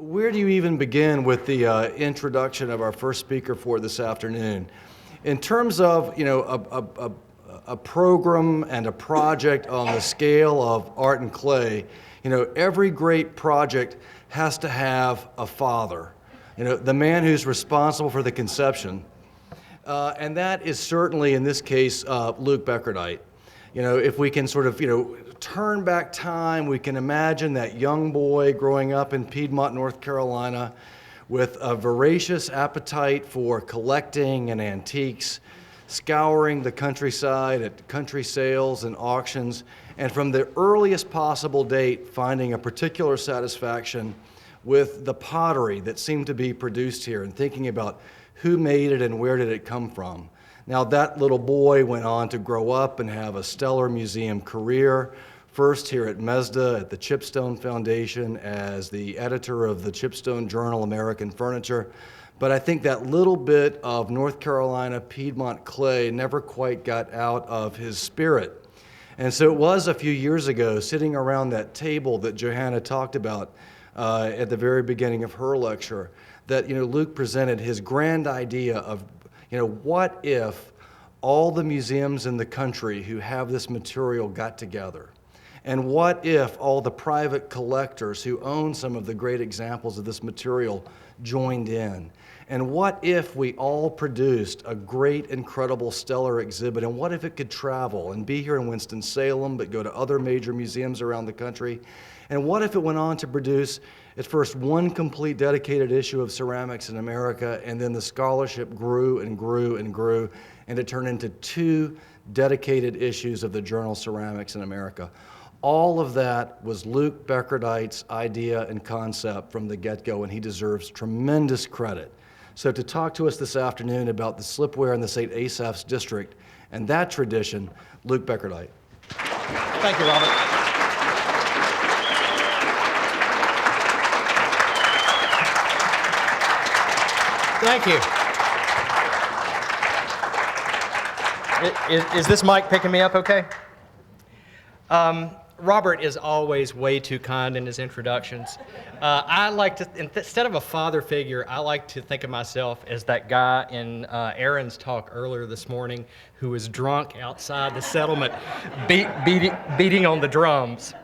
where do you even begin with the introduction of our first speaker for this afternoon? In terms of, a program and a project on the scale of art and clay, every great project has to have a father, the man who's responsible for the conception. And that is certainly, in this case, Luke Beckerdite. If we can sort of, turn back time, we can imagine that young boy growing up in Piedmont, North Carolina, with a voracious appetite for collecting and antiques, scouring the countryside at country sales and auctions, and from the earliest possible date, finding a particular satisfaction with the pottery that seemed to be produced here and thinking about who made it and where did it come from. Now, that little boy went on to grow up and have a stellar museum career, first here at MESDA at the Chipstone Foundation as the editor of the Chipstone Journal American Furniture. But I think that little bit of North Carolina Piedmont clay never quite got out of his spirit. And so it was a few years ago, sitting around that table that Johanna talked about at the very beginning of her lecture, that Luke presented his grand idea of what if all the museums in the country who have this material got together? And what if all the private collectors who own some of the great examples of this material joined in? And what if we all produced a great, incredible, stellar exhibit? And what if it could travel and be here in Winston-Salem, but go to other major museums around the country? And what if it went on to produce, at first, one complete dedicated issue of Ceramics in America, and then the scholarship grew and grew and grew, and it turned into 2 dedicated issues of the journal Ceramics in America. All of that was Luke Beckerdite's idea and concept from the get-go, and he deserves tremendous credit. So to talk to us this afternoon about the slipware in the St. Asaph's district and that tradition, Luke Beckerdite. Thank you, Robert. Thank you. Is this mic picking me up okay? Robert is always way too kind in his introductions. I like to, instead of a father figure, I like to think of myself as that guy in Aaron's talk earlier this morning who was drunk outside the settlement beating on the drums.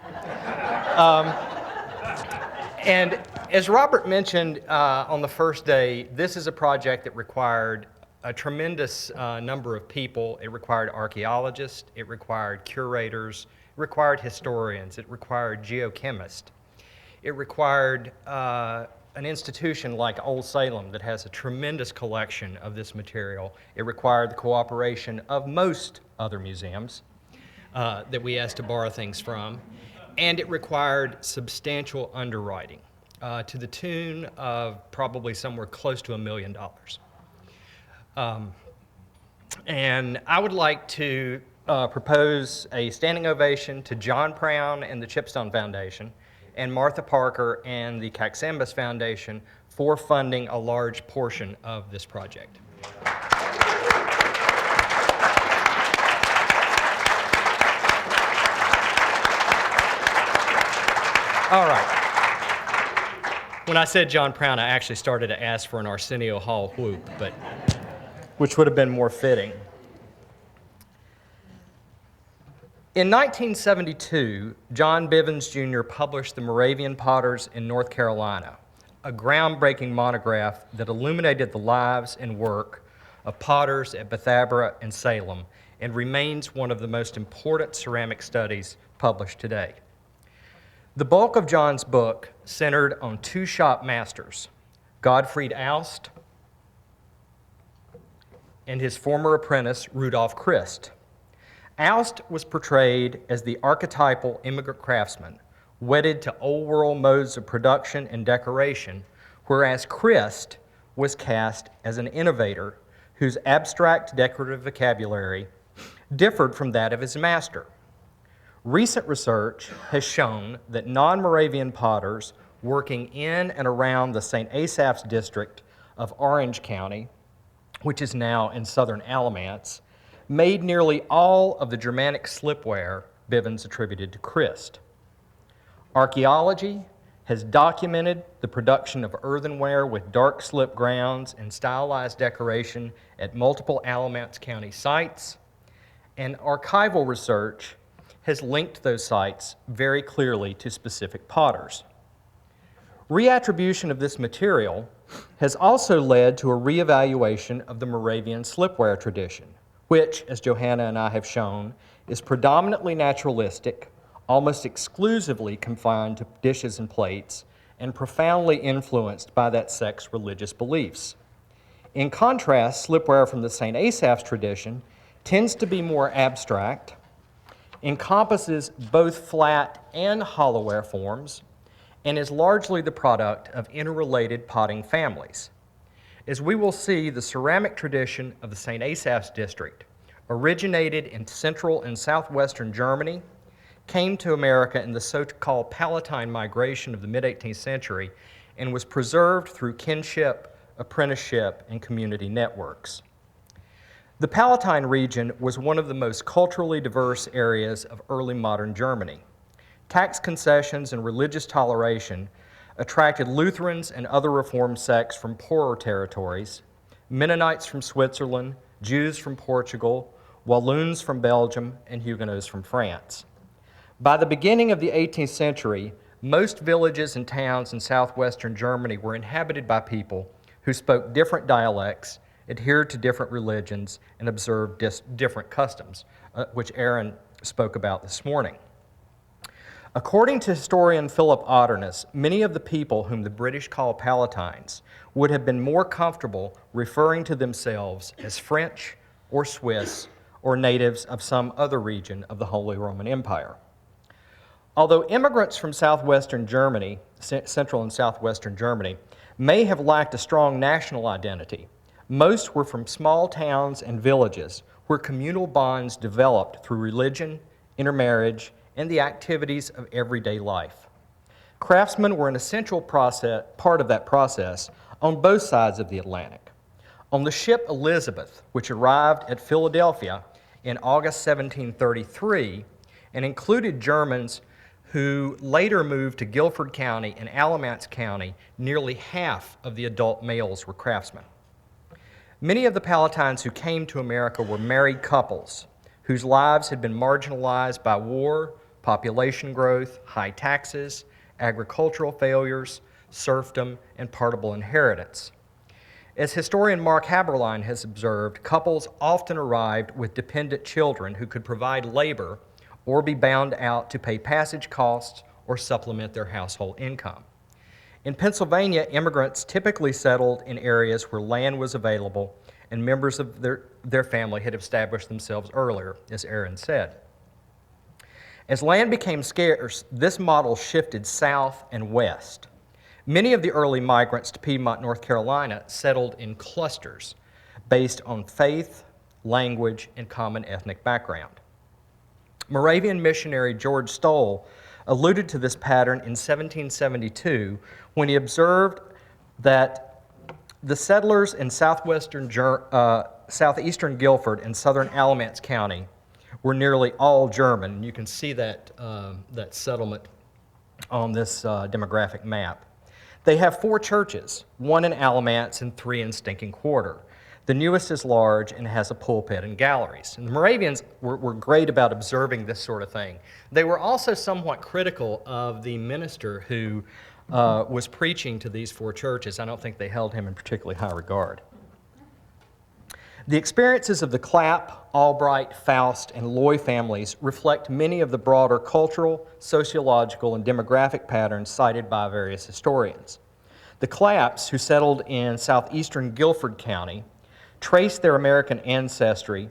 And as Robert mentioned on the first day, this is a project that required a tremendous number of people. It required archaeologists, it required curators, it required historians, it required geochemists. It required an institution like Old Salem that has a tremendous collection of this material. It required the cooperation of most other museums that we asked to borrow things from. And it required substantial underwriting to the tune of probably somewhere close to $1 million. And I would like to propose a standing ovation to John Brown and the Chipstone Foundation and Martha Parker and the Caxambas Foundation for funding a large portion of this project. All right. When I said John Brown, I actually started to ask for an Arsenio Hall whoop, but which would have been more fitting. In 1972, John Bivens Jr. published The Moravian Potters in North Carolina, a groundbreaking monograph that illuminated the lives and work of potters at Bethabara and Salem and remains one of the most important ceramic studies published today. The bulk of John's book centered on 2 shop masters, Gottfried Aust and his former apprentice, Rudolf Christ. Aust was portrayed as the archetypal immigrant craftsman, wedded to old-world modes of production and decoration, whereas Christ was cast as an innovator whose abstract decorative vocabulary differed from that of his master. Recent research has shown that non-Moravian potters working in and around the St. Asaph's district of Orange County, which is now in southern Alamance, made nearly all of the Germanic slipware Bivens attributed to Christ. Archaeology has documented the production of earthenware with dark slip grounds and stylized decoration at multiple Alamance County sites, and archival research has linked those sites very clearly to specific potters. Reattribution of this material has also led to a reevaluation of the Moravian slipware tradition, which, as Johanna and I have shown, is predominantly naturalistic, almost exclusively confined to dishes and plates, and profoundly influenced by that sect's religious beliefs. In contrast, slipware from the St. Asaph's tradition tends to be more abstract, encompasses both flat and hollowware forms, and is largely the product of interrelated potting families. As we will see, the ceramic tradition of the St. Asaph's district originated in central and southwestern Germany, came to America in the so-called Palatine migration of the mid-18th century, and was preserved through kinship, apprenticeship, and community networks. The Palatine region was one of the most culturally diverse areas of early modern Germany. Tax concessions and religious toleration attracted Lutherans and other Reformed sects from poorer territories, Mennonites from Switzerland, Jews from Portugal, Walloons from Belgium, and Huguenots from France. By the beginning of the 18th century, most villages and towns in southwestern Germany were inhabited by people who spoke different dialects, adhered to different religions, and observed different customs, which Aaron spoke about this morning. According to historian Philip Otterness, many of the people whom the British call Palatines would have been more comfortable referring to themselves as French or Swiss or natives of some other region of the Holy Roman Empire. Although immigrants from southwestern Germany, central and southwestern Germany, may have lacked a strong national identity, most were from small towns and villages where communal bonds developed through religion, intermarriage, and the activities of everyday life. Craftsmen were an essential part of that process on both sides of the Atlantic. On the ship Elizabeth, which arrived at Philadelphia in August 1733 and included Germans who later moved to Guilford County and Alamance County, nearly half of the adult males were craftsmen. Many of the Palatines who came to America were married couples whose lives had been marginalized by war, population growth, high taxes, agricultural failures, serfdom, and partible inheritance. As historian Mark Haberlein has observed, couples often arrived with dependent children who could provide labor or be bound out to pay passage costs or supplement their household income. In Pennsylvania, immigrants typically settled in areas where land was available and members of their family had established themselves earlier, as Aaron said. As land became scarce, this model shifted south and west. Many of the early migrants to Piedmont, North Carolina settled in clusters based on faith, language, and common ethnic background. Moravian missionary George Stoll alluded to this pattern in 1772 when he observed that the settlers in southeastern Guilford and southern Alamance County were nearly all German. And you can see that settlement on this demographic map. They have 4 churches, 1 in Alamance and 3 in Stinking Quarter. The newest is large and has a pulpit and galleries. And the Moravians were great about observing this sort of thing. They were also somewhat critical of the minister who was preaching to these 4 churches. I don't think they held him in particularly high regard. The experiences of the Clapp, Albright, Faust, and Loy families reflect many of the broader cultural, sociological, and demographic patterns cited by various historians. The Clapps, who settled in southeastern Guilford County, traced their American ancestry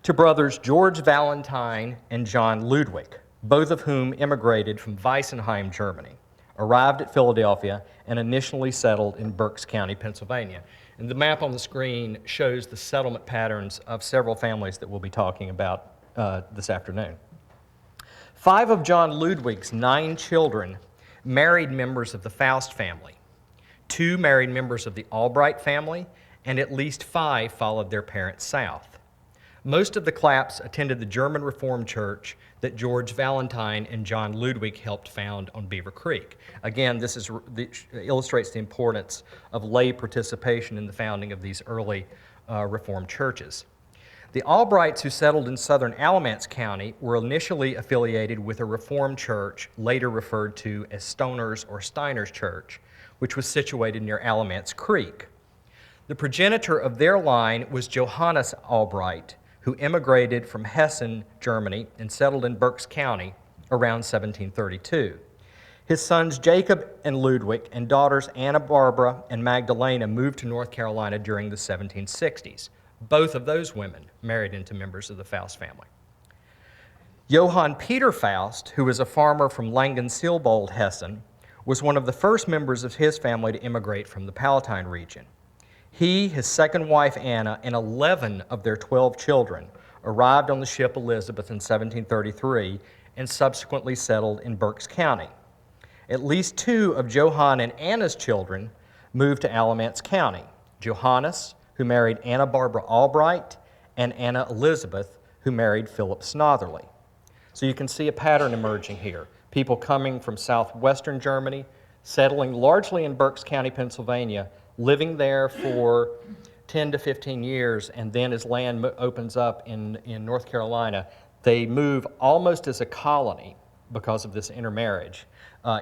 to brothers George Valentine and John Ludwig, both of whom immigrated from Weissenheim, Germany, arrived at Philadelphia, and initially settled in Berks County, Pennsylvania. And the map on the screen shows the settlement patterns of several families that we'll be talking about this afternoon. 5 of John Ludwig's 9 children married members of the Faust family. 2 married members of the Albright family, and at least 5 followed their parents south. Most of the Clapps attended the German Reformed Church that George Valentine and John Ludwig helped found on Beaver Creek. Again, this illustrates the importance of lay participation in the founding of these early Reformed churches. The Albrights, who settled in southern Alamance County, were initially affiliated with a Reformed church, later referred to as Stoner's or Steiner's Church, which was situated near Alamance Creek. The progenitor of their line was Johannes Albright, who immigrated from Hessen, Germany, and settled in Berks County around 1732. His sons Jacob and Ludwig and daughters Anna Barbara and Magdalena moved to North Carolina during the 1760s. Both of those women married into members of the Faust family. Johann Peter Faust, who was a farmer from Langensilbold, Hessen, was one of the first members of his family to immigrate from the Palatine region. He, his second wife Anna, and 11 of their 12 children arrived on the ship Elizabeth in 1733 and subsequently settled in Berks County. At least 2 of Johann and Anna's children moved to Alamance County. Johannes, who married Anna Barbara Albright, and Anna Elizabeth, who married Philip Snotherly. So you can see a pattern emerging here. People coming from southwestern Germany, settling largely in Berks County, Pennsylvania, living there for 10 to 15 years, and then as land opens up in North Carolina, they move almost as a colony because of this intermarriage,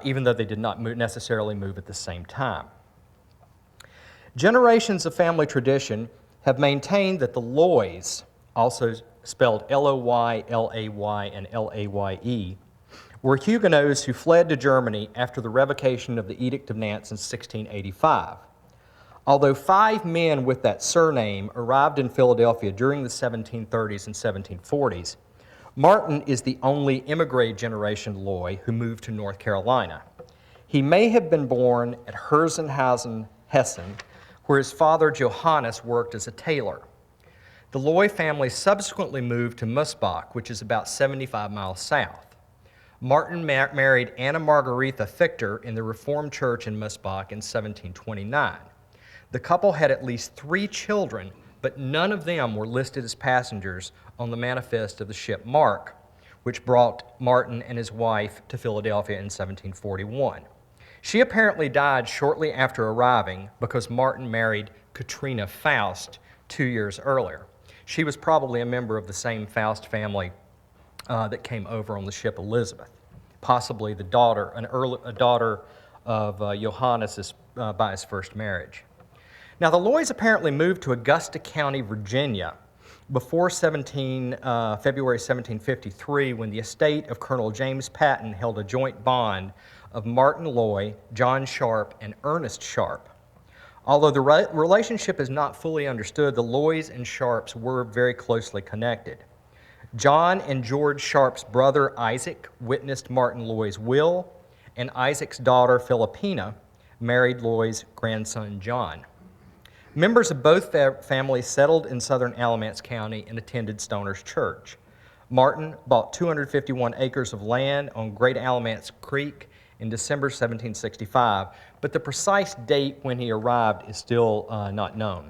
even though they did not necessarily move at the same time. Generations of family tradition have maintained that the Loys, also spelled Loy, Lay, and Laye, were Huguenots who fled to Germany after the revocation of the Edict of Nantes in 1685. Although 5 men with that surname arrived in Philadelphia during the 1730s and 1740s, Martin is the only immigrant generation Loy who moved to North Carolina. He may have been born at Herzenhausen, Hessen, where his father Johannes worked as a tailor. The Loy family subsequently moved to Musbach, which is about 75 miles south. Martin married Anna Margaretha Fichter in the Reformed Church in Musbach in 1729. The couple had at least 3 children, but none of them were listed as passengers on the manifest of the ship Mark, which brought Martin and his wife to Philadelphia in 1741. She apparently died shortly after arriving because Martin married Katrina Faust 2 years earlier. She was probably a member of the same Faust family that came over on the ship Elizabeth, possibly a daughter of Johannes by his first marriage. Now, the Loys apparently moved to Augusta County, Virginia, before February 1753, when the estate of Colonel James Patton held a joint bond of Martin Loy, John Sharp, and Ernest Sharp. Although the relationship is not fully understood, the Loys and Sharps were very closely connected. John and George Sharp's brother Isaac witnessed Martin Loy's will, and Isaac's daughter Philippina married Loy's grandson John. Members of both families settled in southern Alamance County and attended Stoner's Church. Martin bought 251 acres of land on Great Alamance Creek in December 1765, but the precise date when he arrived is still not known.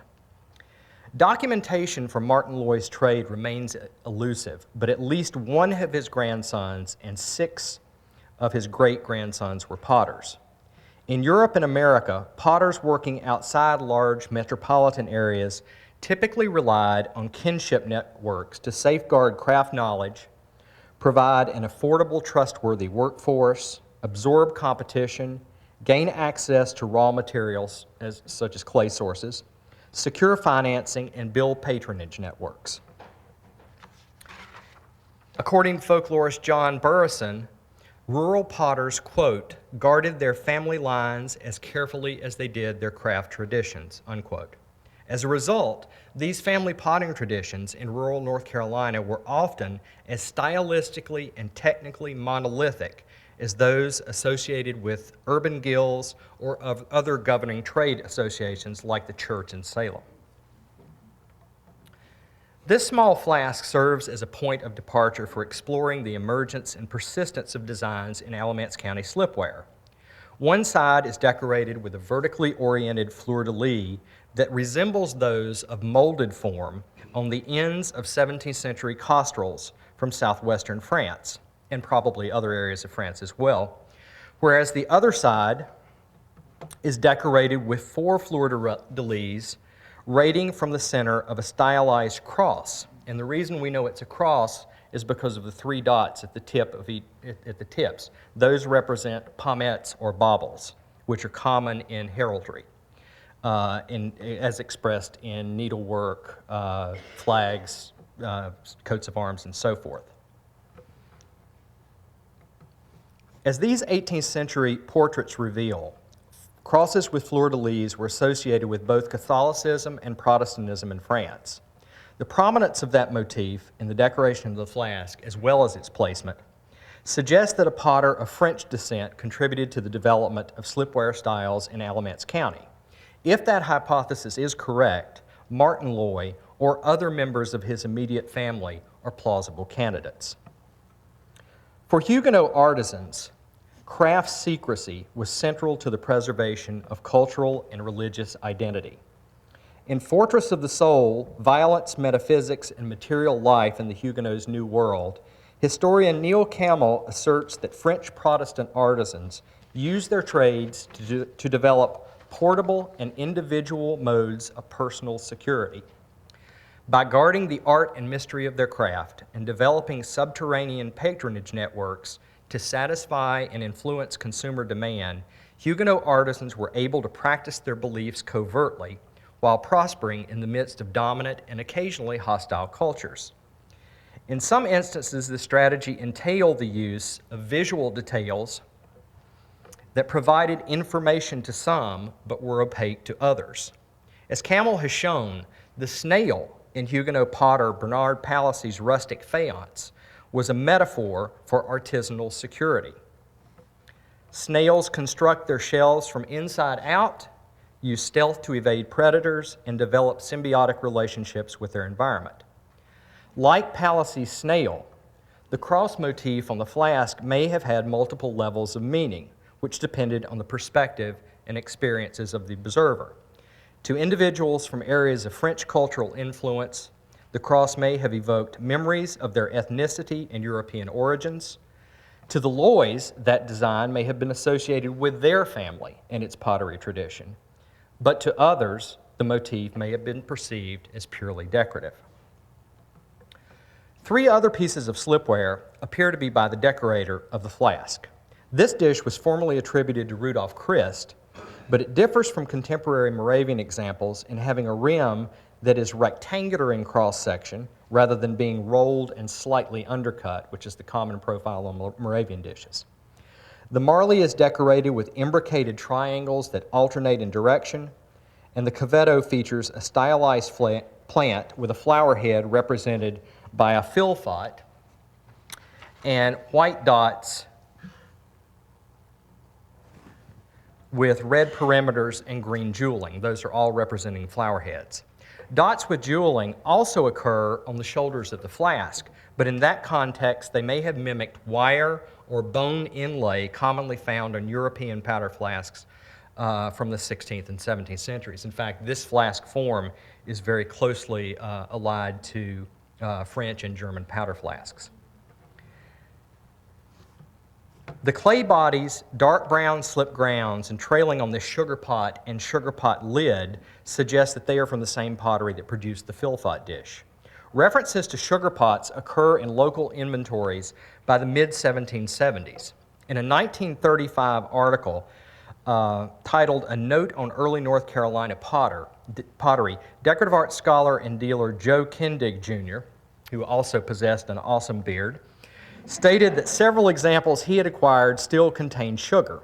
Documentation for Martin Loy's trade remains elusive, but at least one of his grandsons and 6 of his great-grandsons were potters. In Europe and America, potters working outside large metropolitan areas typically relied on kinship networks to safeguard craft knowledge, provide an affordable, trustworthy workforce, absorb competition, gain access to raw materials such as clay sources, secure financing, and build patronage networks. According to folklorist John Burrison, rural potters, quote, guarded their family lines as carefully as they did their craft traditions, unquote. As a result, these family potting traditions in rural North Carolina were often as stylistically and technically monolithic as those associated with urban guilds or of other governing trade associations like the church in Salem. This small flask serves as a point of departure for exploring the emergence and persistence of designs in Alamance County slipware. One side is decorated with a vertically oriented fleur-de-lis that resembles those of molded form on the ends of 17th century costrels from southwestern France, and probably other areas of France as well, whereas the other side is decorated with 4 fleur-de-lis radiating from the center of a stylized cross. And the reason we know it's a cross is because of the 3 dots at the tips. Those represent pommettes or baubles, which are common in heraldry, as expressed in needlework, flags, coats of arms, and so forth. As these 18th century portraits reveal, crosses with fleur-de-lis were associated with both Catholicism and Protestantism in France. The prominence of that motif in the decoration of the flask, as well as its placement, suggests that a potter of French descent contributed to the development of slipware styles in Alamance County. If that hypothesis is correct, Martin Loury or other members of his immediate family are plausible candidates. For Huguenot artisans, craft secrecy was central to the preservation of cultural and religious identity. In Fortress of the Soul, Violence, Metaphysics, and Material Life in the Huguenots' New World, historian Neil Campbell asserts that French Protestant artisans used their trades to develop portable and individual modes of personal security. By guarding the art and mystery of their craft and developing subterranean patronage networks to satisfy and influence consumer demand, Huguenot artisans were able to practice their beliefs covertly while prospering in the midst of dominant and occasionally hostile cultures. In some instances, this strategy entailed the use of visual details that provided information to some but were opaque to others. As Campbell has shown, the snail in Huguenot potter Bernard Palacy's rustic faience was a metaphor for artisanal security. Snails construct their shells from inside out, use stealth to evade predators, and develop symbiotic relationships with their environment. Like Palacy's snail, the cross motif on the flask may have had multiple levels of meaning, which depended on the perspective and experiences of the observer. To individuals from areas of French cultural influence, the cross may have evoked memories of their ethnicity and European origins. To the Loys, that design may have been associated with their family and its pottery tradition. But to others, the motif may have been perceived as purely decorative. 3 other pieces of slipware appear to be by the decorator of the flask. This dish was formerly attributed to Rudolf Christ, but it differs from contemporary Moravian examples in having a rim that is rectangular in cross-section rather than being rolled and slightly undercut, which is the common profile on Moravian dishes. The Marley is decorated with imbricated triangles that alternate in direction, and the cavetto features a stylized plant with a flower head represented by a philfot and white dots with red perimeters and green jeweling. Those are all representing flower heads. Dots with jeweling also occur on the shoulders of the flask, but in that context, they may have mimicked wire or bone inlay commonly found on European powder flasks from the 16th and 17th centuries. In fact, this flask form is very closely allied to French and German powder flasks. The clay bodies, dark brown slip grounds, and trailing on the sugar pot and sugar pot lid suggest that they are from the same pottery that produced the philfot dish. References to sugar pots occur in local inventories by the mid-1770s. In a 1935 article titled A Note on Early North Carolina Pottery, decorative art scholar and dealer Joe Kindig Jr., who also possessed an awesome beard, stated that several examples he had acquired still contained sugar.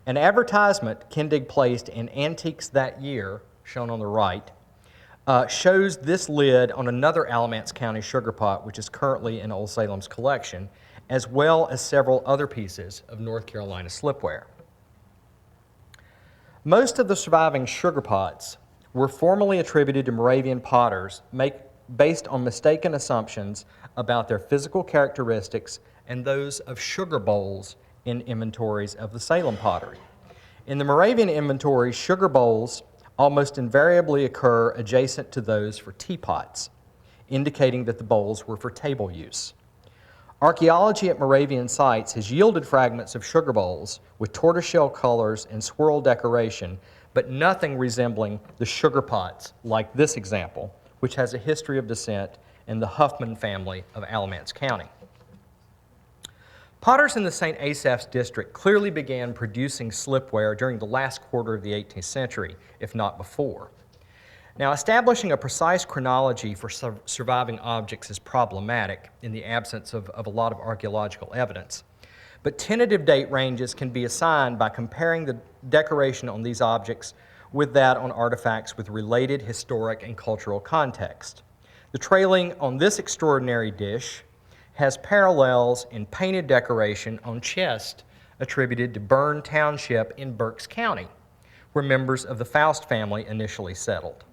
An advertisement Kindig placed in Antiques That Year, shown on the right, shows this lid on another Alamance County sugar pot, which is currently in Old Salem's collection, as well as several other pieces of North Carolina slipware. Most of the surviving sugar pots were formerly attributed to Moravian potters based on mistaken assumptions about their physical characteristics and those of sugar bowls in inventories of the Salem pottery. In the Moravian inventory, sugar bowls almost invariably occur adjacent to those for teapots, indicating that the bowls were for table use. Archaeology at Moravian sites has yielded fragments of sugar bowls with tortoiseshell colors and swirl decoration, but nothing resembling the sugar pots like this example, which has a history of descent in the Huffman family of Alamance County. Potters in the St. Asaph's district clearly began producing slipware during the last quarter of the 18th century, if not before. Now, establishing a precise chronology for surviving objects is problematic in the absence of a lot of archaeological evidence. But tentative date ranges can be assigned by comparing the decoration on these objects with that on artifacts with related historic and cultural context. The trailing on this extraordinary dish has parallels in painted decoration on chest attributed to Berne Township in Berks County, where members of the Faust family initially settled.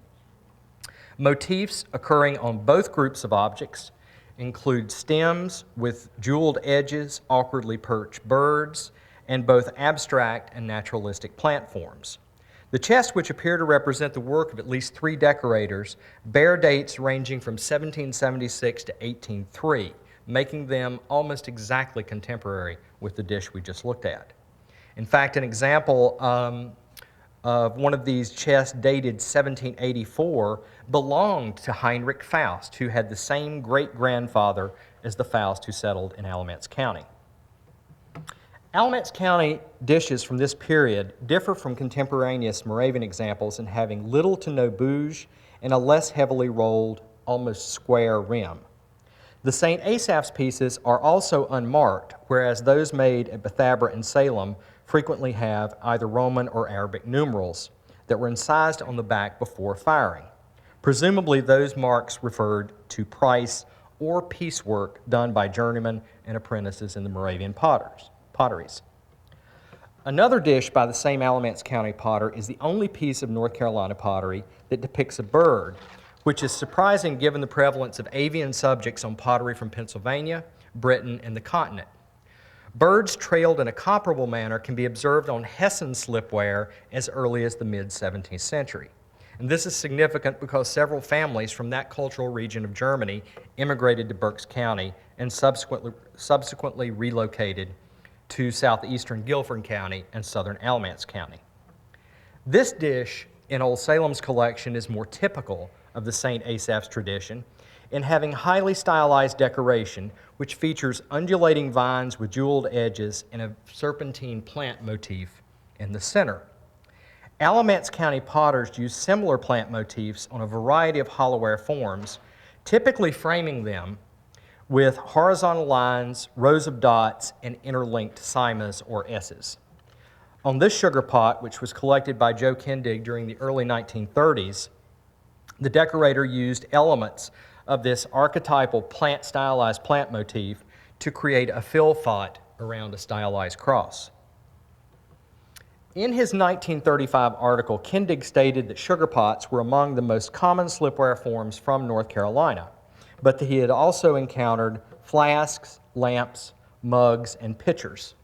Motifs occurring on both groups of objects include stems with jeweled edges, awkwardly perched birds, and both abstract and naturalistic plant forms. The chests, which appear to represent the work of at least 3 decorators, bear dates ranging from 1776 to 1803, making them almost exactly contemporary with the dish we just looked at. In fact, an example of one of these chests dated 1784 belonged to Heinrich Faust, who had the same great-grandfather as the Faust who settled in Alamance County. Alamance County dishes from this period differ from contemporaneous Moravian examples in having little to no bouge and a less heavily rolled, almost square rim. The St. Asaph's pieces are also unmarked, whereas those made at Bethabara and Salem frequently have either Roman or Arabic numerals that were incised on the back before firing. Presumably, those marks referred to price or piecework done by journeymen and apprentices in the Moravian potteries. Another dish by the same Alamance County potter is the only piece of North Carolina pottery that depicts a bird, which is surprising given the prevalence of avian subjects on pottery from Pennsylvania, Britain, and the continent. Birds trailed in a comparable manner can be observed on Hessen slipware as early as the mid-17th century. And this is significant because several families from that cultural region of Germany immigrated to Berks County and subsequently relocated to southeastern Guilford County and southern Alamance County. This dish in Old Salem's collection is more typical of the St. Asaph's tradition in having highly stylized decoration, which features undulating vines with jeweled edges and a serpentine plant motif in the center. Alamance County potters use similar plant motifs on a variety of hollowware forms, typically framing them with horizontal lines, rows of dots, and interlinked simas or S's. On this sugar pot, which was collected by Joe Kendig during the early 1930s, the decorator used elements of this archetypal stylized plant motif to create a fill font around a stylized cross. In his 1935 article, Kendig stated that sugar pots were among the most common slipware forms from North Carolina, but that he had also encountered flasks, lamps, mugs, and pitchers.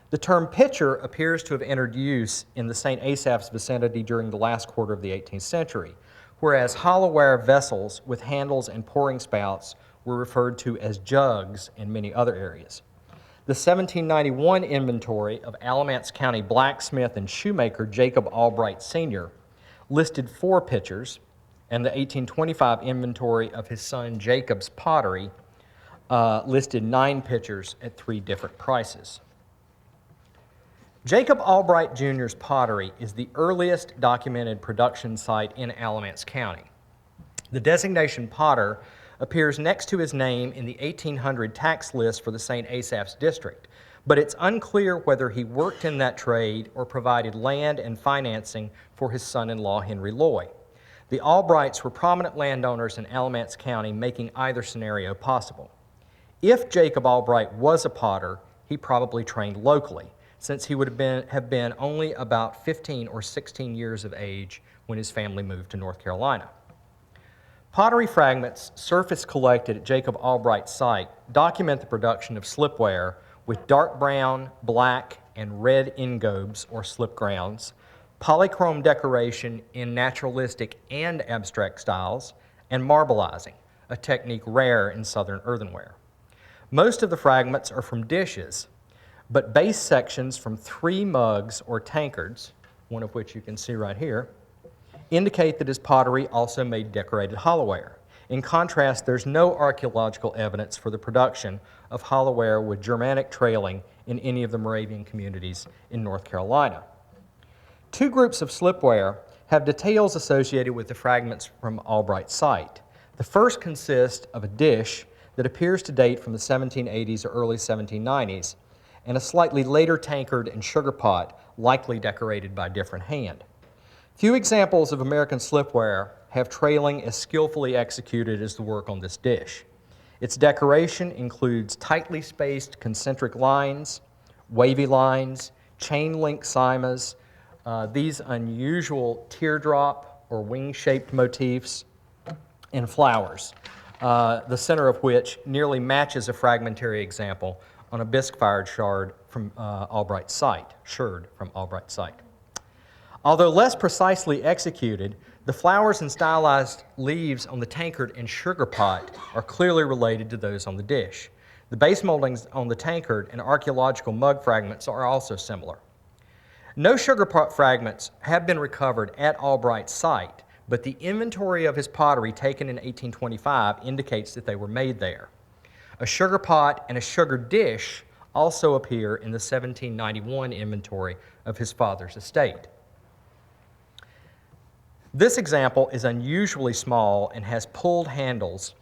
The term pitcher appears to have entered use in the St. Asaph's vicinity during the last quarter of the 18th century, whereas hollowware vessels with handles and pouring spouts were referred to as jugs in many other areas. The 1791 inventory of Alamance County blacksmith and shoemaker Jacob Albright Sr. listed 4 pitchers, and the 1825 inventory of his son Jacob's pottery listed 9 pitchers at 3 different prices. Jacob Albright Jr.'s pottery is the earliest documented production site in Alamance County. The designation potter appears next to his name in the 1800 tax list for the St. Asaph's district, but it's unclear whether he worked in that trade or provided land and financing for his son-in-law Henry Loy. The Albrights were prominent landowners in Alamance County, making either scenario possible. If Jacob Albright was a potter, he probably trained locally, since he would have been only about 15 or 16 years of age when his family moved to North Carolina. Pottery fragments surface collected at Jacob Albright's site document the production of slipware with dark brown, black, and red ingobes or slip grounds, polychrome decoration in naturalistic and abstract styles, and marbleizing, a technique rare in southern earthenware. Most of the fragments are from dishes, but base sections from 3 mugs or tankards, one of which you can see right here, indicate that his pottery also made decorated hollowware. In contrast, there's no archaeological evidence for the production of hollowware with Germanic trailing in any of the Moravian communities in North Carolina. 2 groups of slipware have details associated with the fragments from Albright's site. The first consists of a dish that appears to date from the 1780s or early 1790s, and a slightly later tankard and sugar pot, likely decorated by different hand. Few examples of American slipware have trailing as skillfully executed as the work on this dish. Its decoration includes tightly spaced concentric lines, wavy lines, chain-link cymas, these unusual teardrop or wing-shaped motifs, and flowers, the center of which nearly matches a fragmentary example on a bisque-fired shard from Albright's site. Although less precisely executed, the flowers and stylized leaves on the tankard and sugar pot are clearly related to those on the dish. The base moldings on the tankard and archaeological mug fragments are also similar. No sugar pot fragments have been recovered at Albright's site, but the inventory of his pottery taken in 1825 indicates that they were made there. A sugar pot and a sugar dish also appear in the 1791 inventory of his father's estate. This example is unusually small and has pulled handles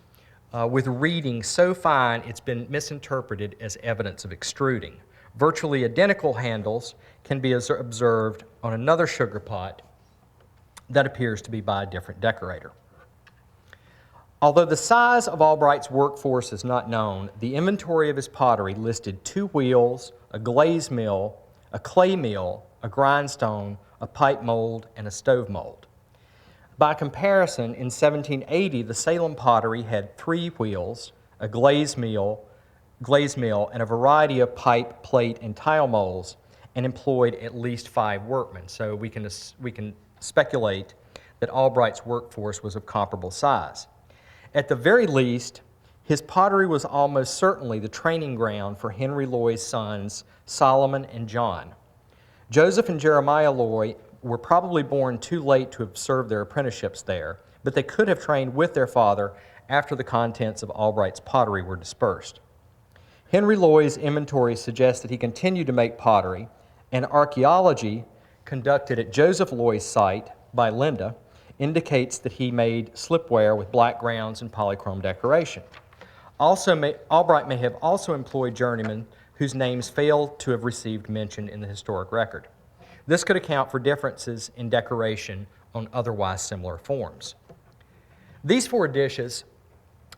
with reading so fine it's been misinterpreted as evidence of extruding. Virtually identical handles can be observed on another sugar pot that appears to be by a different decorator. Although the size of Albright's workforce is not known, the inventory of his pottery listed 2 wheels, a glaze mill, a clay mill, a grindstone, a pipe mold, and a stove mold. By comparison, in 1780, the Salem pottery had 3 wheels, a glaze mill, and a variety of pipe, plate, and tile molds, and employed at least 5 workmen. So we can speculate that Albright's workforce was of comparable size. At the very least, his pottery was almost certainly the training ground for Henry Loury's sons, Solomon and John. Joseph and Jeremiah Loury were probably born too late to have served their apprenticeships there, but they could have trained with their father after the contents of Albright's pottery were dispersed. Henry Loury's inventory suggests that he continued to make pottery, and archaeology conducted at Joseph Loury's site by Linda indicates that he made slipware with black grounds and polychrome decoration. Albright may have also employed journeymen whose names fail to have received mention in the historic record. This could account for differences in decoration on otherwise similar forms. These 4 dishes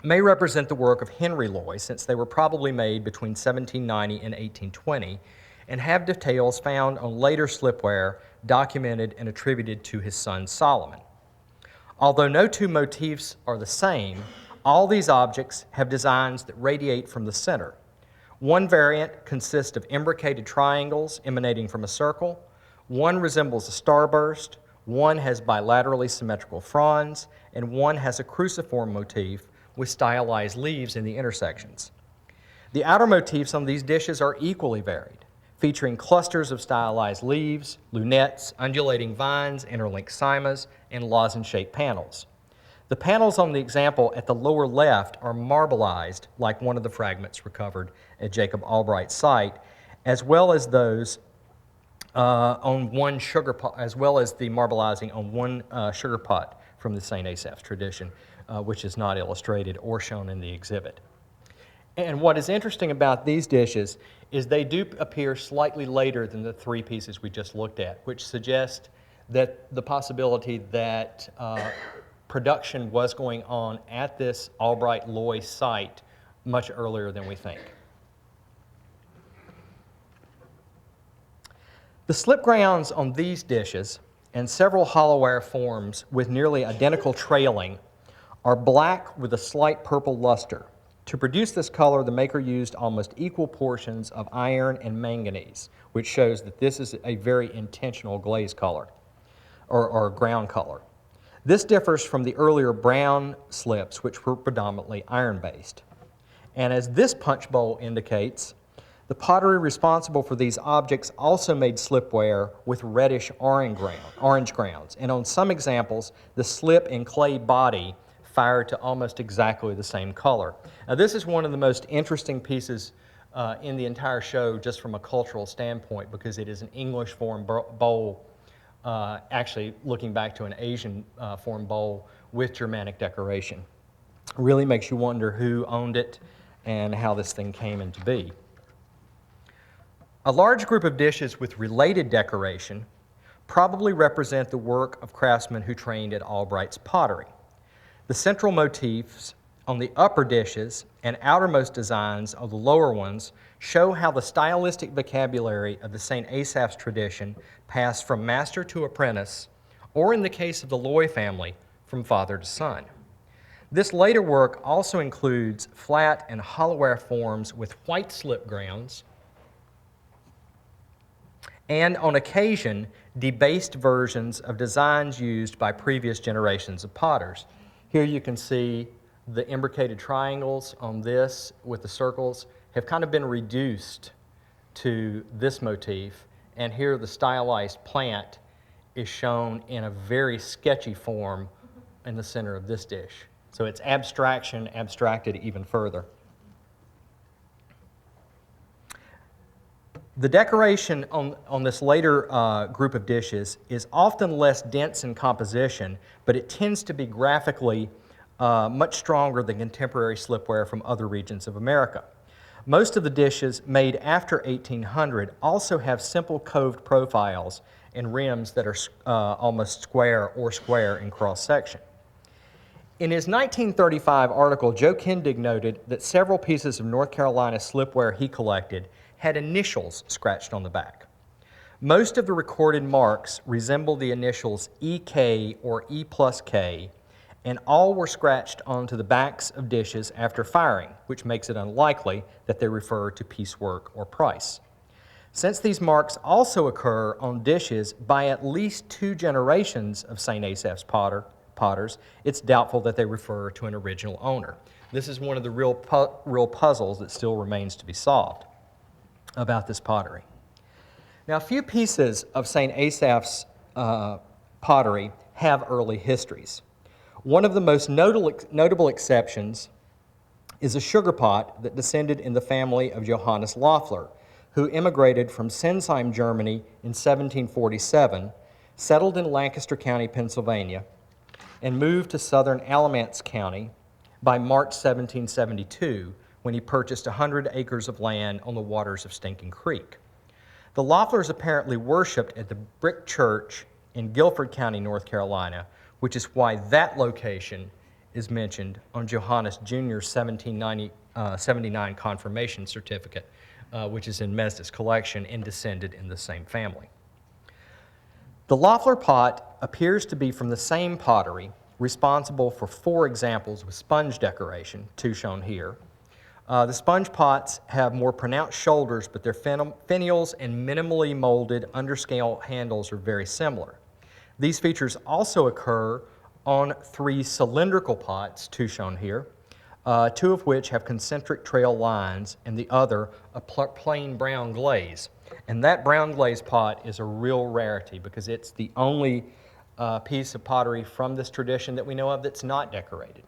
may represent the work of Henry Loury, since they were probably made between 1790 and 1820, and have details found on later slipware documented and attributed to his son Solomon. Although no 2 motifs are the same, all these objects have designs that radiate from the center. One variant consists of imbricated triangles emanating from a circle, one resembles a starburst, one has bilaterally symmetrical fronds, and one has a cruciform motif with stylized leaves in the intersections. The outer motifs on these dishes are equally varied, featuring clusters of stylized leaves, lunettes, undulating vines, interlinked cymas, and lozenge-shaped panels. The panels on the example at the lower left are marbleized, like one of the fragments recovered at Jacob Albright's site, as well as those on one sugar pot, as well as the marbleizing on one sugar pot from the St. Asaph's tradition, which is not illustrated or shown in the exhibit. And what is interesting about these dishes is they do appear slightly later than the 3 pieces we just looked at, which suggests that the possibility that production was going on at this Albright Loury site much earlier than we think. The slip grounds on these dishes and several hollowware forms with nearly identical trailing are black with a slight purple luster. To produce this color, the maker used almost equal portions of iron and manganese, which shows that this is a very intentional glaze color or ground color. This differs from the earlier brown slips, which were predominantly iron-based. And as this punch bowl indicates, the pottery responsible for these objects also made slipware with reddish orange grounds. And on some examples, the slip and clay body fired to almost exactly the same color. Now, this is one of the most interesting pieces in the entire show, just from a cultural standpoint, because it is an English form bowl, actually looking back to an Asian form bowl with Germanic decoration. Really makes you wonder who owned it and how this thing came into be. A large group of dishes with related decoration probably represent the work of craftsmen who trained at Albright's pottery. The central motifs on the upper dishes and outermost designs of the lower ones show how the stylistic vocabulary of the St. Asaph's tradition passed from master to apprentice, or in the case of the Loury family, from father to son. This later work also includes flat and hollowware forms with white slip grounds, and on occasion, debased versions of designs used by previous generations of potters. Here you can see the imbricated triangles on this with the circles have kind of been reduced to this motif, and here the stylized plant is shown in a very sketchy form in the center of this dish. So it's abstraction abstracted even further. The decoration on this later group of dishes is often less dense in composition, but it tends to be graphically much stronger than contemporary slipware from other regions of America. Most of the dishes made after 1800 also have simple coved profiles and rims that are almost square or square in cross-section. In his 1935 article, Joe Kindig noted that several pieces of North Carolina slipware he collected had initials scratched on the back. Most of the recorded marks resemble the initials EK or E plus K, and all were scratched onto the backs of dishes after firing, which makes it unlikely that they refer to piecework or price. Since these marks also occur on dishes by at least 2 generations of St. Asaph's potters, it's doubtful that they refer to an original owner. This is one of the real puzzles that still remains to be solved about this pottery. Now, few pieces of St. Asaph's pottery have early histories. One of the most notable exceptions is a sugar pot that descended in the family of Johannes Loeffler, who immigrated from Sinsheim, Germany in 1747, settled in Lancaster County, Pennsylvania, and moved to southern Alamance County by March 1772, when he purchased 100 acres of land on the waters of Stinking Creek. The Loefflers apparently worshipped at the Brick Church in Guilford County, North Carolina, which is why that location is mentioned on Johannes Jr.'s 1779 confirmation certificate, which is in Mesda's collection and descended in the same family. The Loeffler pot appears to be from the same pottery, responsible for 4 examples with sponge decoration, 2 shown here. The sponge pots have more pronounced shoulders, but their finials and minimally molded underscale handles are very similar. These features also occur on 3 cylindrical pots, 2 shown here, 2 of which have concentric trail lines and the other a plain brown glaze. And that brown glaze pot is a real rarity because it's the only piece of pottery from this tradition that we know of that's not decorated.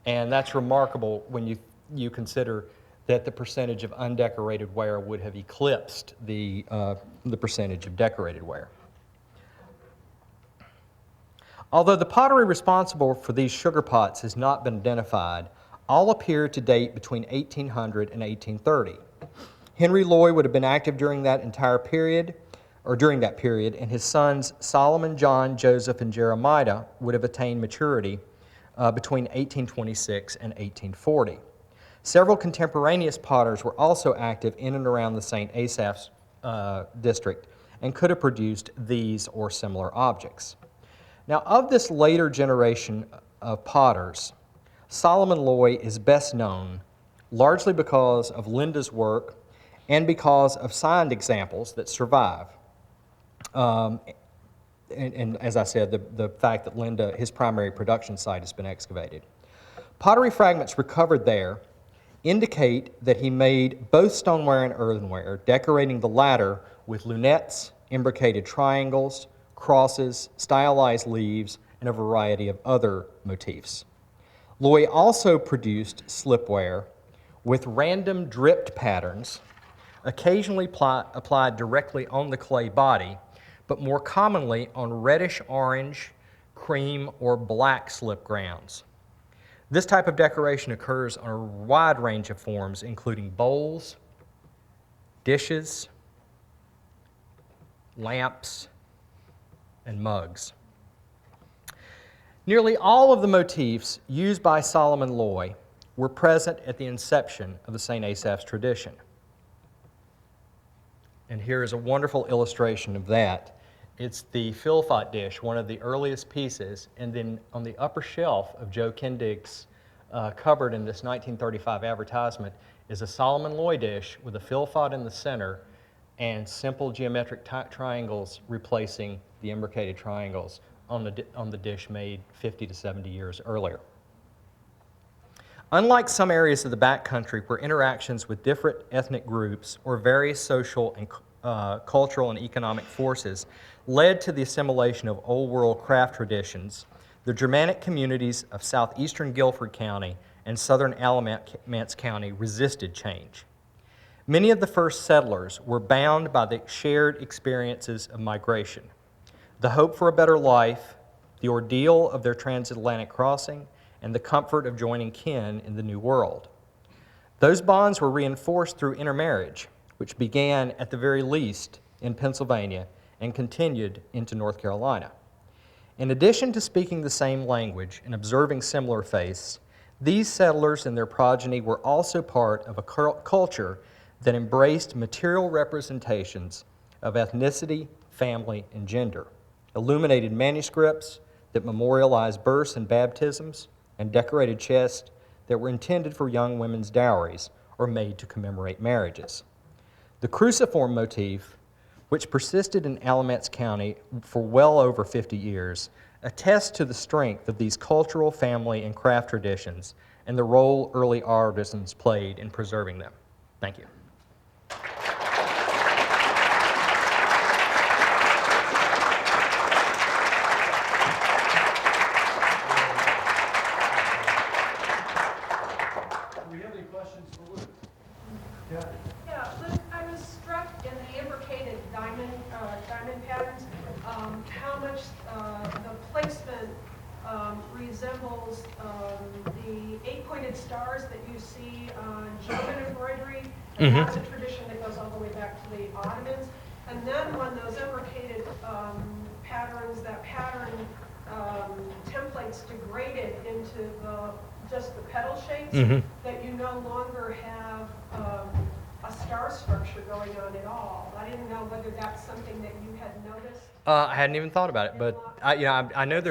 And that's remarkable when you consider that the percentage of undecorated ware would have eclipsed the percentage of decorated ware. Although the pottery responsible for these sugar pots has not been identified, all appear to date between 1800 and 1830. Henry Loury would have been active during that period, and his sons Solomon, John, Joseph, and Jeremiah would have attained maturity between 1826 and 1840. Several contemporaneous potters were also active in and around the St. Asaph's district and could have produced these or similar objects. Now, of this later generation of potters, Solomon Loury is best known largely because of Linda's work and because of signed examples that survive. And as I said, the fact that Linda, his primary production site, has been excavated. Pottery fragments recovered there indicate that he made both stoneware and earthenware, decorating the latter with lunettes, imbricated triangles, crosses, stylized leaves, and a variety of other motifs. Loury also produced slipware with random dripped patterns, occasionally applied directly on the clay body, but more commonly on reddish orange, cream, or black slip grounds. This type of decoration occurs on a wide range of forms, including bowls, dishes, lamps, and mugs. Nearly all of the motifs used by Solomon Loury were present at the inception of the St. Asaph's tradition. And here is a wonderful illustration of that. It's the Philpott dish, one of the earliest pieces, and then on the upper shelf of Joe Kindig's cupboard in this 1935 advertisement is a Solomon Loury dish with a Philpott in the center and simple geometric triangles replacing the imbricated triangles on the dish made 50 to 70 years earlier. Unlike some areas of the backcountry where interactions with different ethnic groups or various social and cultural and economic forces led to the assimilation of Old World craft traditions, the Germanic communities of southeastern Guilford County and southern Alamance County resisted change. Many of the first settlers were bound by the shared experiences of migration, the hope for a better life, the ordeal of their transatlantic crossing, and the comfort of joining kin in the New World. Those bonds were reinforced through intermarriage, which began at the very least in Pennsylvania and continued into North Carolina. In addition to speaking the same language and observing similar faiths, these settlers and their progeny were also part of a culture that embraced material representations of ethnicity, family, and gender, illuminated manuscripts that memorialized births and baptisms, and decorated chests that were intended for young women's dowries or made to commemorate marriages. The cruciform motif, which persisted in Alamance County for well over 50 years, attests to the strength of these cultural, family, and craft traditions and the role early artisans played in preserving them. Thank you. Resembles the eight-pointed stars that you see on German embroidery. And that's a tradition that goes all the way back to the Ottomans. And then when those imbricated patterns, that pattern templates degraded into just the petal shapes, that you no longer have a star structure going on at all. I didn't know whether that's something that you had noticed. I hadn't even thought about it, but I know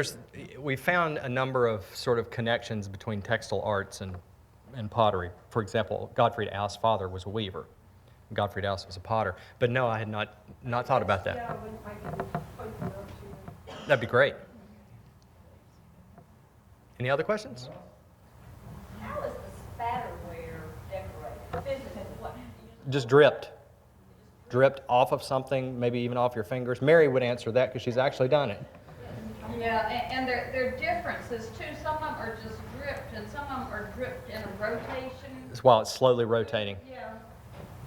we found a number of sort of connections between textile arts and pottery. For example, Gottfried Auss's father was a weaver. Gottfried Auss was a potter. But no, I had not thought about that. Yeah, I can point them out to you. That'd be great. Any other questions? How is the spatterware decorated? Physically, what? Just dripped off of something, maybe even off your fingers. Mary would answer that because she's actually done it. Yeah, and there are differences too. Some of them are just dripped, and some of them are dripped in a rotation. It's while it's slowly rotating. Yeah,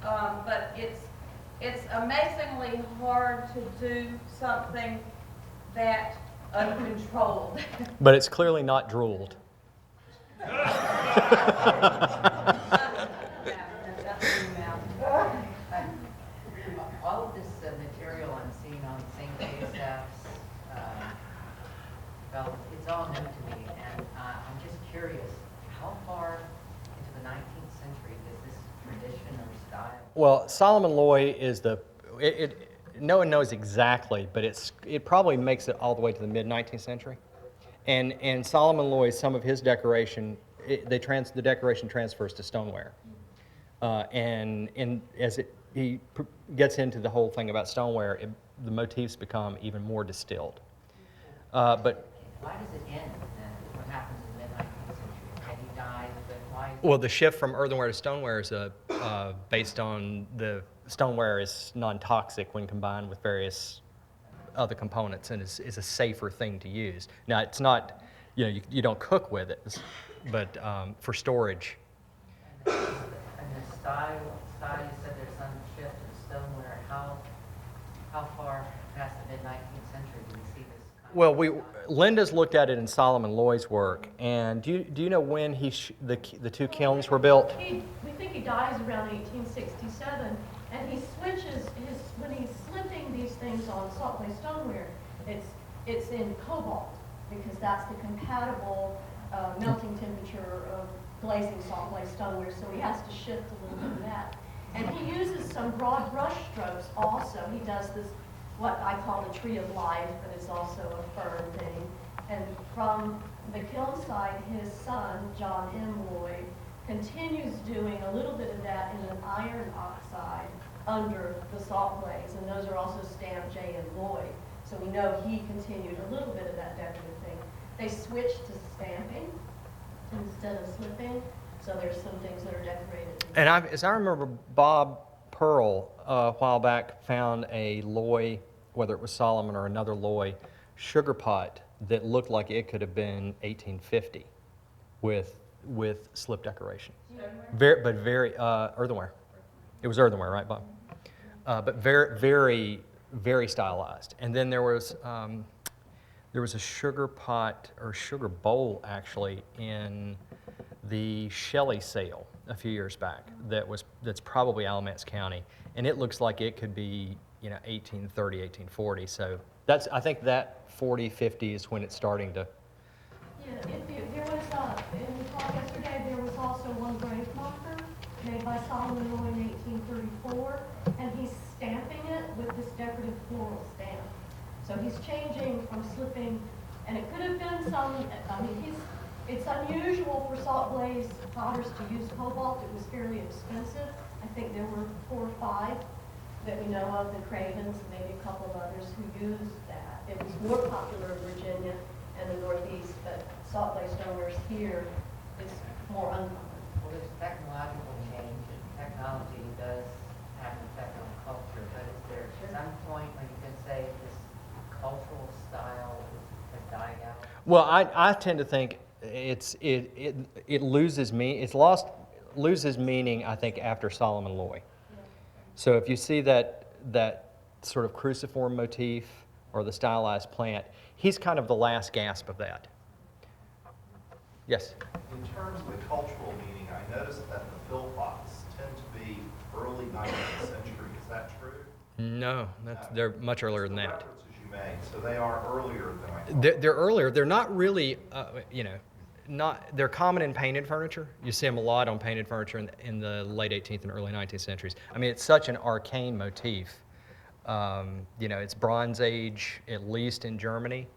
but it's amazingly hard to do something that uncontrolled. But it's clearly not drooled. All of this material I'm seeing on St. Asaph's, well, it's all new to me, and I'm just curious, how far into the 19th century is this tradition or style? Well, Solomon Loury is no one knows exactly, but it probably makes it all the way to the mid-19th century. And Solomon Loury, some of his decoration, the decoration transfers to stoneware. And as he gets into the whole thing about stoneware, the motifs become even more distilled. But Why does it end then? What happens in the mid-19th century? Had he died, but why Well, the shift from earthenware to stoneware is based on the stoneware is non-toxic when combined with various other components, and is a safer thing to use. Now, it's not, you don't cook with it, but for storage. And the style, you said there's some shift in stoneware. How far past the mid-19th century do we see this kind Well, of style? Linda's looked at it in Solomon Loy's work, and do you know when the two kilns were built? We think he dies around 1867, and he switches when he's slipping these things on salt clay stoneware, it's in cobalt, because that's the compatible melting temperature of glazing salt clay stoneware, so he has to shift a little bit of that. And he uses some broad brush strokes also. He does this, what I call the tree of life, but it's also a fern thing. And from the kiln side, his son, John M. Lloyd, continues doing a little bit of that in an iron oxide under the salt glaze, and those are also stamped J. M. Lloyd. So we know he continued a little bit of that decorative thing. They switched to stamping instead of slipping, so there's some things that are decorated. And as I remember, Bob Pearl a while back found a Loy, whether it was Solomon or another Loy, sugar pot that looked like it could have been 1850 with slip decoration. Very earthenware. It was earthenware, right, Bob? But very, very stylized. And then there was a sugar pot or sugar bowl actually in the Shelley sale a few years back that's probably Alamance County, and it looks like it could be 1830, 1840. So I think that 40, 50 is when it's starting to. Yeah, there was, in the talk yesterday, there was also one grave marker made by Solomon Lloyd in 1834, and he's stamping it with this decorative floral stamp. So he's changing from slipping, and it could have been it's unusual for salt glaze potters to use cobalt. It was fairly expensive. I think there were 4 or 5 that we know of, the Cravens, and maybe a couple of others who used that. It was more popular in Virginia and the Northeast, but salt glaze stoneware here is more uncommon. Well, there's technological change, and technology does have an effect on culture, but is there some point when you can say this cultural style has died out? Well, I tend to think it loses loses meaning, I think, after Solomon Loy. So if you see that sort of cruciform motif or the stylized plant, he's kind of the last gasp of that. Yes? In terms of the cultural meaning, I noticed that the fill pots tend to be early 19th century. Is that true? No, they're much earlier than The that. references you made, so they are earlier than I thought. They're earlier. They're not really, they're common in painted furniture. You see them a lot on painted furniture in the late 18th and early 19th centuries. I mean, it's such an arcane motif. It's Bronze Age, at least in Germany,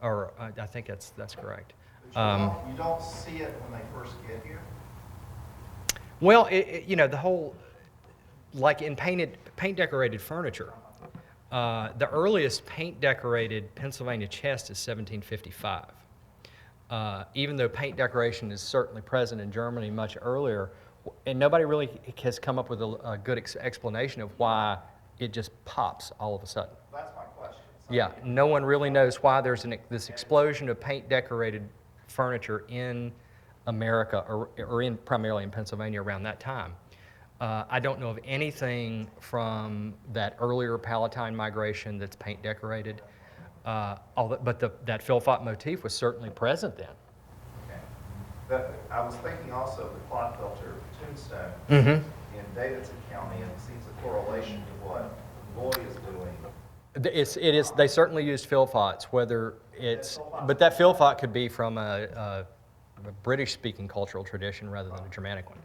or I think that's correct. But you don't see it when they first get here? Well, the whole, like in paint decorated furniture, the earliest paint decorated Pennsylvania chest is 1755. Even though paint decoration is certainly present in Germany much earlier, and nobody really has come up with a good explanation of why it just pops all of a sudden. That's my question. Yeah, no one really knows why there's this explosion of paint decorated furniture in America or primarily in Pennsylvania around that time. I don't know of anything from that earlier Palatine migration that's paint decorated, but that Philpott motif was certainly present then. Okay. I was thinking also of the clot filter tombstone in Davidson County, and it seems a correlation to what Loy is doing. It is. They certainly used Philpotts, but that Philpott could be from a British-speaking cultural tradition rather than a Germanic one.